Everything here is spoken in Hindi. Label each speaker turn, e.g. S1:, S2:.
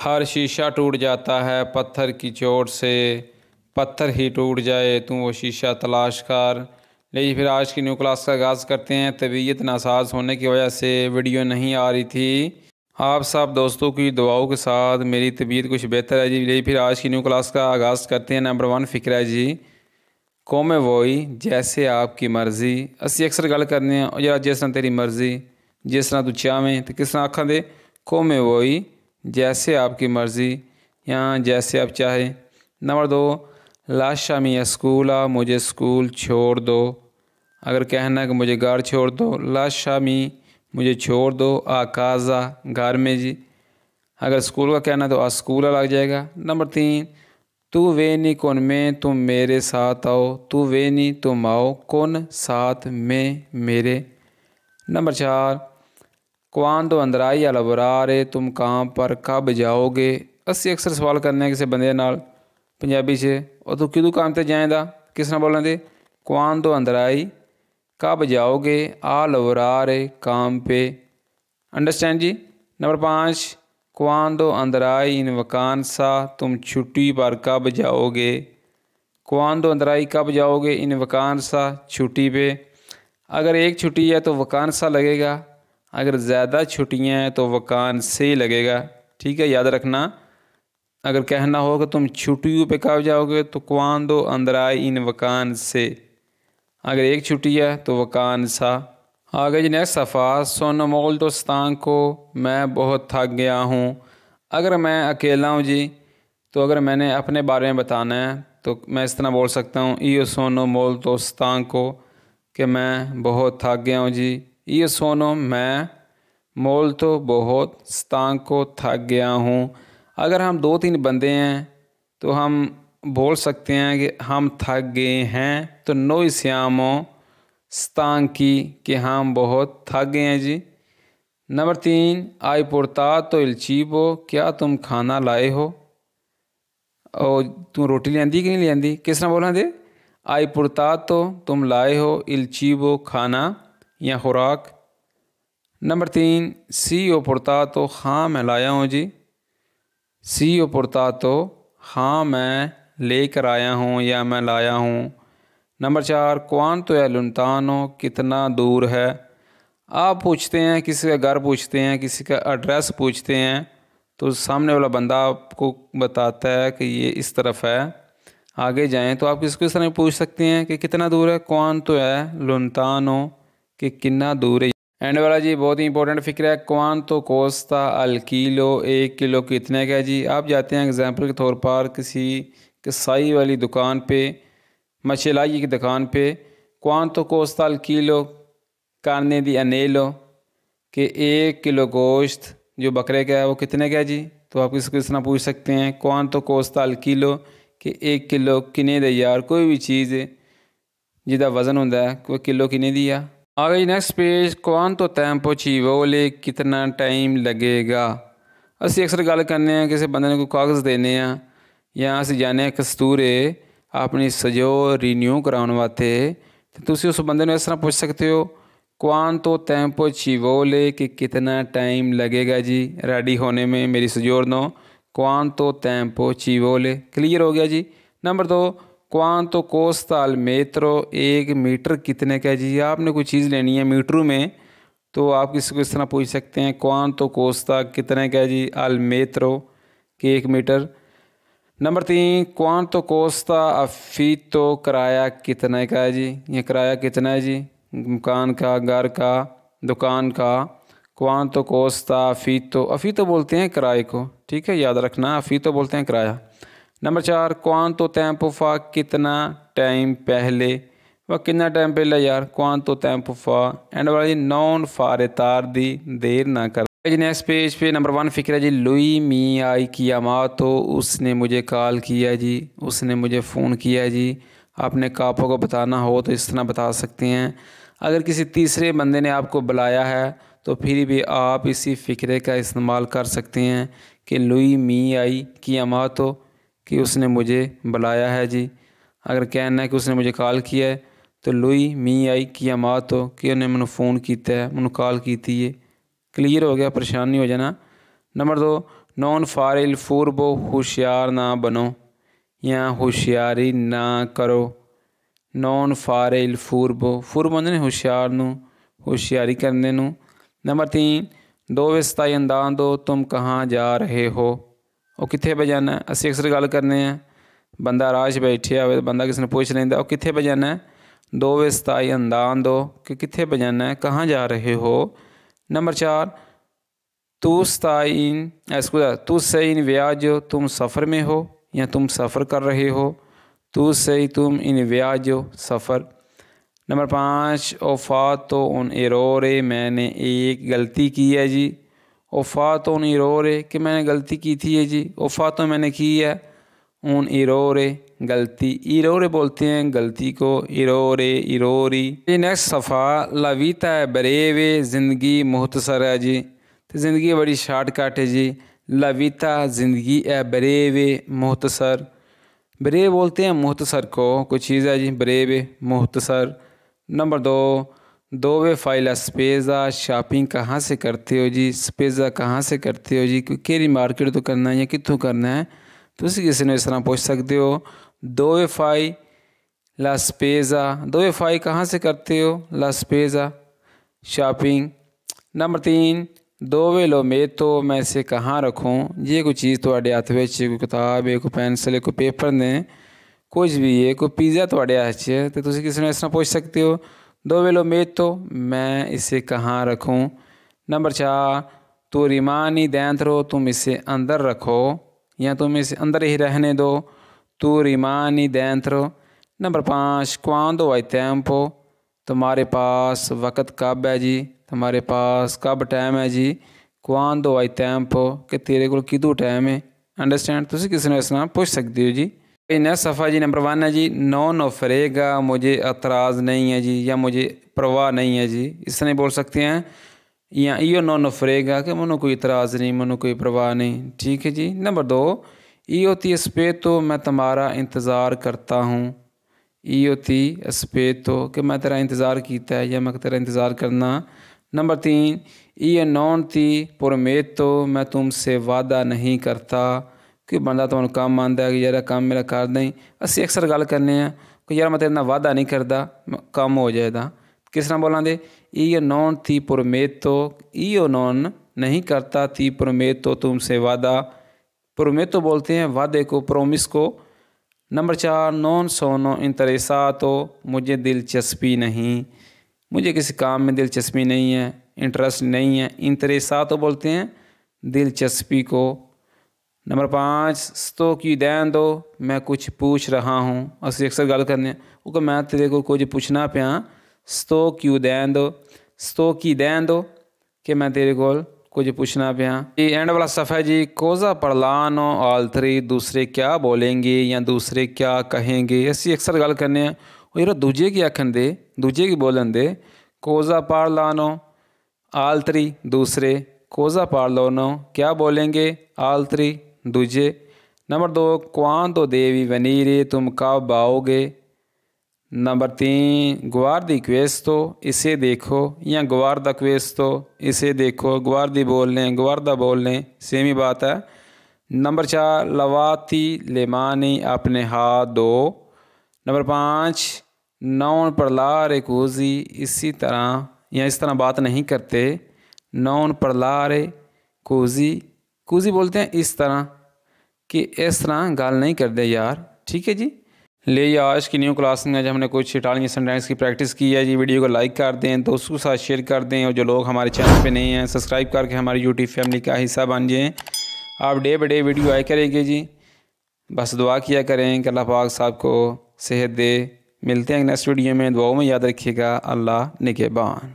S1: हर शीशा टूट जाता है पत्थर की चोट से, पत्थर ही टूट जाए तू वो शीशा तलाश कर। लेकिन फिर आज की न्यू क्लास का आगाज़ करते हैं। तबीयत नासाज होने की वजह से वीडियो नहीं आ रही थी। आप सब दोस्तों की दुआओं के साथ मेरी तबीयत कुछ बेहतर है जी। लेकिन फिर आज की न्यू क्लास का आगाज़ करते हैं। नंबर 1 फ़िक्र है जी, कौमे वोई जैसे आपकी मर्ज़ी। असी अक्सर गल करने यार जिस तरह तेरी मर्ज़ी, जिस तरह तू चाहें। तो किस तरह आखा दे, कौमे वोई जैसे आपकी मर्ज़ी या जैसे आप चाहें। नंबर 2, लाशा मियाँ स्कूल आ, मुझे स्कूल छोड़ दो। अगर कहना है कि मुझे घर छोड़ दो, लाशा मी मुझे छोड़ दो, आकाज़ा घर में जी। अगर स्कूल का कहना है तो आ स्कूल लग जाएगा। नंबर 3, तू वेनी कौन में, तुम मेरे साथ आओ। तू वेनी तुम आओ, कौन साथ में मेरे। नंबर 4, क्वांदो अंदराई अलबरारे, तुम कहाँ पर कब जाओगे। असी अक्सर सवाल करने किसी बंदे नाल पंजाबी से, और तू किदू काम ते जाएंदा, किस तरह बोलने दे, क्वांदो अंदराई कब जाओगे, अलबरारे काम पे। अंडरस्टैंड जी। नंबर 5, क्वांदो अंदराई इन वकांसा, तुम छुट्टी पर कब जाओगे। क्वांदो अंदराई कब जाओगे इन वकांसा, छुट्टी पे। अगर एक छुट्टी है तो वकांसा लगेगा, अगर ज़्यादा छुट्टियाँ हैं तो वकांसे लगेगा। ठीक है, याद रखना। अगर कहना हो कि तुम छुट्टियों पे कब जाओगे तो क्वांदो अंदराई इन वकांसे। अगर एक छुट्टी है तो वकांसा। आगे जी नेक्स्ट सफ़ा, सोनो मोल दोस्तान को, मैं बहुत थक गया हूँ। अगर मैं अकेला हूँ जी, तो अगर मैंने अपने बारे में बताना है तो मैं इस तरह बोल सकता हूँ, यो सोनो मोल दोस्तान को, कि मैं बहुत थक गया हूँ जी। यो सोनो मैं, मोल तो बहुत, स्तान को थक गया हूँ। अगर हम 2-3 बंदे हैं तो हम बोल सकते हैं कि हम थक गए हैं, तो noi siamo stanchi कि हम बहुत थक गए हैं जी। Number 3, hai portato il cibo, क्या तुम खाना लाए हो। और तुम रोटी लियांदी कि नहीं लियांदी, किस तरह बोलना दे, hai portato तुम लाए हो, il cibo खाना या खुराक। नंबर 3, sì ho portato हाँ मैं लाया हूँ जी। sì ho portato हाँ मैं लेकर आया हूँ या मैं लाया हूँ। नंबर 4, क्वांतो है लुनतानो, कितना दूर है। आप पूछते हैं, किसी का घर पूछते हैं, किसी का एड्रेस पूछते हैं, तो सामने वाला बंदा आपको बताता है कि ये इस तरफ है, आगे जाएं। तो आप किसको इस तरह पूछ सकते हैं कि कितना दूर है, क्वांतो है लुनतानो कि कितना दूर है। एंड वाला जी बहुत ही इंपॉर्टेंट फिक्र है, क्वांतो कोस्ता अल किलो, 1 किलो कितने का जी। आप जाते हैं एग्जाम्पल के तौर पर किसी कसाई वाली दुकान पे, मछलाई की दुकान पे, क्वांतो कोस्ता अल किलो carne di anello कि 1 किलो गोश्त जो बकरे का है वो कितने का है जी। तो आप इसको इस तरह पूछ सकते हैं, क्वांतो कोस्ता अल किलो कि 1 किलो किने दे यार, कोई भी चीज़ जिदा वज़न होता है कोई किलो किने दिया। आ गई नेक्स्ट पेज, क्वांतो टेम्पो ci vuole, कितना टाइम लगेगा। असी अक्सर गल करने हैं किसी बंदे ने कोई कागज़ देने हैं या असी जाने कस्तूरे अपनी सजो रिन्यू कराने वास्ते, तो तुसी उस बंदे ने इस तरह पूछ सकते हो, क्वांतो टेम्पो ci vuole कि कितना टाइम लगेगा जी रेडी होने में मेरी सजोरनो। क्वांतो टेम्पो ci vuole क्लियर हो गया जी। नंबर 2, क्वांतो कोस्ता अल मेट्रो, 1 मीटर कितने का जी। आपने कोई चीज़ लेनी है मीटरों में, तो आप किसी को इस तरह पूछ सकते हैं, क्वांतो कोस्ता कितने का जी अल मेट्रो कि 1 मीटर। नंबर 3, क्वांतो कोस्ता अफीतो, किराया कितने का है जी। ये किराया कितना है जी, मकान का, घर का, दुकान का। क्वांतो कोस्ता अफीतो, अफीतो बोलते हैं किराए को, ठीक है, याद रखना, अफीतो बोलते हैं किराया। नंबर 4, क्वांतो टेम्पो फा, कितना टाइम पहले। वह कितना टाइम पहले यार, क्वांतो टेम्पो फा। एंड वाली नॉन फारे तार दी, देर ना कर जी। नेक्स्ट पेज पे नंबर 1 फिक्र है जी, लुई मी आई किया तो उसने मुझे कॉल किया जी, उसने मुझे फ़ोन किया जी। आपने कापों को बताना हो तो इस तरह बता सकते हैं। अगर किसी तीसरे बंदे ने आपको बुलाया है तो फिर भी आप इसी फ़िक्रे का इस्तेमाल कर सकते हैं कि लुई मी आई किया तो कि उसने मुझे बुलाया है जी। अगर कहना है कि उसने मुझे कॉल किया है तो लुई मी आई किया तो कि उन्हें मैंने फ़ोन किया है, मैंने कॉल की थी। ये क्लियर हो गया, परेशान नहीं हो जाना। नंबर 2, नॉन फाइल फूरबो होशियार ना बनो या होशियारी ना करो। नॉन फाइल फूरबो होंदे ने होशियार नूं होशियारी करने नूं। नंबर 3 दो विस्ताई अंदाज दो तुम कहाँ जा रहे हो। वो कित्थे पे जाना है। असीं अक्सर गल करने हैं बंदा राह च बैठिया होवे बंदा किसी ने पूछ लैंदा वो कित्थे पे जाना है। दो विस्ताई अंदाज दो कि कित्थे पे जाना है कहाँ जा रहे हो। नंबर 4 तू सही इन व्याजो तुम सफ़र में हो या तुम सफ़र कर रहे हो। तू सही तुम इन व्याजो सफ़र। नंबर 5 ओफातो उन इरोरे मैंने एक गलती की है जी। ओफातो उन इरोरे कि मैंने गलती की थी है जी। ओफातो मैंने की है उन इरोरे गलती। इरोरे बोलते हैं गलती को इरोरे इरोरी। ये नेक्स्ट सफ़ा लवीता है बरेवे ज़िंदगी मुख्तसर है जी। तो ज़िंदगी बड़ी शार्टकट है जी। लवीता ज़िंदगी है बरेवे मुख्तसर। बरेव बोलते हैं मुख्तसर को कोई चीज़ है जी बरेवे मुख्तसर। नंबर 2 वे फाइल स्पेज़ा शॉपिंग कहाँ से करते हो जी। स्पेज़ा कहाँ से करते हो जी केरी मार्केट तो करना है या कित्थों करना है तो किसी ने इस तरह पूछ सकते हो। दो वे फाई ला स्पेज़ा दो वे फाई कहाँ से करते हो ला स्पेज़ा शॉपिंग। नंबर 3 दो वे लो मे तो मैं इसे कहाँ रखूँ। ये कोई चीज़ थोड़े हथ में कोई किताब है कोई पेंसिल है कोई पेपर ने कुछ भी है कोई पिज़्ज़ा थोड़े हथ च तो तुम किसी ने इस तरह पूछ सकते हो। दो वे लो मे तो मैं इसे कहाँ रखूँ। नंबर 4 तो रिमानी दैंतरो तुम इसे अंदर रखो या तुम इसे अंदर ही रहने दो। तू रिमानी दैंतरो। नंबर 5 क्वांदो आई टेम्पो तुम्हारे पास वक़्त कब है जी। तुम्हारे पास कब टाइम है जी। क्वांदो आई टेम्पो कि तेरे को किदू टाइम है। अंडरस्टैंड तुम किसी ने इस तरह पूछ सकते हो जी। नेक्स्ट सफ़ा जी नंबर 1 है जी नो फरेगा मुझे एतराज़ नहीं है जी या मुझे परवाह नहीं है जी। इस तरह बोल सकते हैं या इो नो फरेगा कि मनो कोई इतराज़ नहीं मनो कोई परवाह नहीं। ठीक है जी। नंबर 2 इो ती अस्पेतो मैं तुम्हारा इंतज़ार करता हूँ। इो ती अस्पेतो कि मैं तेरा इंतज़ार किया है या मैं तेरा इंतज़ार करना। नंबर 3 इो नॉन ती पुरमेतो मैं तुमसे वादा नहीं करता कि बंदा तुहानू काम आंदा है कि यार काम मेरा कर दें। असीं अक्सर गल करने हैं कि यार मैं तेरे नाल वादा नहीं करता काम हो जाएगा। किस तरह बोलांदे इो नॉन ती पुरमेतो इो नॉन नहीं करता ती पुरमेतो तुमसे वादा। पुरमेतो बोलते हैं वादे को प्रोमिस को। नंबर 4 नॉन सोनो इंटरेसातो मुझे दिलचस्पी नहीं मुझे किसी काम में दिलचस्पी नहीं है इंटरेस्ट नहीं है। इंटरेसातो बोलते हैं दिलचस्पी को। नंबर 5 स्तो की दैन दो मैं कुछ पूछ रहा हूँ। असीं अक्सर गल करने वो मैं तेरे को कुछ पूछना पिया। स्तो क्यों दैन दो स्तो की दैन दो कि मैं तेरे को कुछ पूछना पिया। ये एंड वाला सफ़ा जी कोज़ा पढ़लानो आल्थरी दूसरे क्या बोलेंगे या दूसरे क्या कहेंगे। असीं अक्सर गल करने और यार दूजे की आखन दे दूजे की बोलन दे। कोज़ा पढ़लानो आल्थरी दूसरे कोज़ा पढ़लानो क्या बोलेंगे आल्थरी दूजे। नंबर 2 क्वांतो देवी वनीरे तुम कब आओगे। नंबर 3 गुआर्दी क्वेस्तो इसे देखो या गुआर्दा क्वेस्तो इसे देखो। गुआर्दी बोल लें गुआर्दा बोल लें सेम ही बात है। नंबर 4 लवाती लेमानी अपने हाथ दो। नंबर 5 नौन पर ला रे कोजी इसी तरह या इस तरह बात नहीं करते। नौन पर ला रे कोजी कोजी बोलते हैं इस तरह कि इस तरह गल नहीं करते यार। ठीक है जी। ले आज की न्यू क्लास में आज हमने कुछ इटालियन सेंटेंस की प्रैक्टिस की है जी। वीडियो को लाइक कर दें दोस्तों के साथ शेयर कर दें और जो लोग हमारे चैनल पे नहीं हैं सब्सक्राइब करके हमारी यूट्यूब फैमिली का हिस्सा बन जाएँ। आप डे बाई डे वीडियो आया करेंगे जी। बस दुआ किया करें कि अल्लाह पाक साहब को सेहत दे। मिलते हैं नेक्स्ट वीडियो में दुआओं में याद रखिएगा। अल्लाह निगहबान।